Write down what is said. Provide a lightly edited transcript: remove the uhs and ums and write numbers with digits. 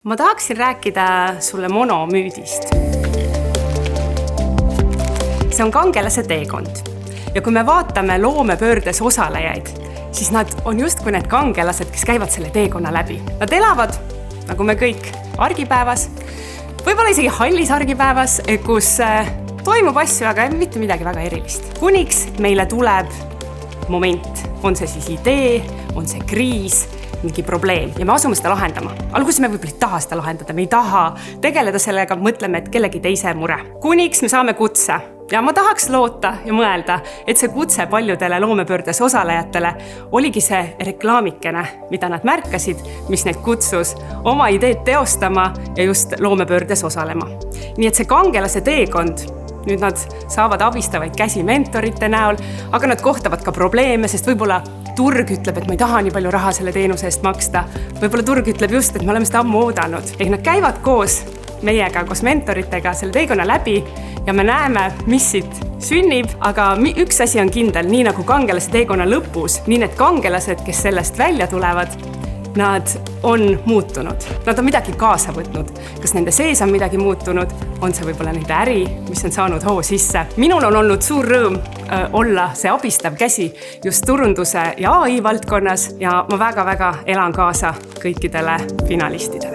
Ma tahaksin rääkida sulle monomüüdist. See on kangelase teekond. Ja kui me vaatame loomepöördes osalejaid, siis nad on justkui need kangelased, kes käivad selle teekonna läbi. Nad elavad, nagu me kõik, argipäevas, võib-olla isegi hallis argipäevas, kus toimub asju, aga mitte midagi väga erilist. Kuniks meile tuleb moment, on see siis idee, on see kriis, mingi probleem ja me asume seda lahendama. Alguses me võib-olla ei taha seda lahendada, me ei taha tegeleda sellega, mõtleme, et kellegi teise mure. Kuniks me saame kutse ja ma tahaks loota ja mõelda, et see kutse paljudele loomepöördes osalejatele oligi see reklaamikene, mida nad märkasid, mis neid kutsus oma ideed teostama ja just loomepöördes osalema. Nii et see kangelase teekond, nüüd nad saavad abistavaid käsi mentorite näol, aga nad kohtavad ka probleeme, sest võib-olla turg ütleb, et ma ei taha nii palju raha selle teenuse eest maksta. Võib-olla turg ütleb just, et me oleme seda ammu oodanud. Ehk nad käivad koos meiega, koos mentoritega selle teekonna läbi ja me näeme, mis siit sünnib. Aga üks asi on kindel, nii nagu kangelase teekonna lõpus, nii need kangelased, kes sellest välja tulevad, nad on muutunud. Nad on midagi kaasa võtnud. Kas nende sees on midagi muutunud? On see võib-olla nende äri, mis on saanud hoo sisse? Minul on olnud suur rõõm olla see abistav käsi just turunduse ja AI valdkonnas ja ma väga-väga elan kaasa kõikidele finalistidele.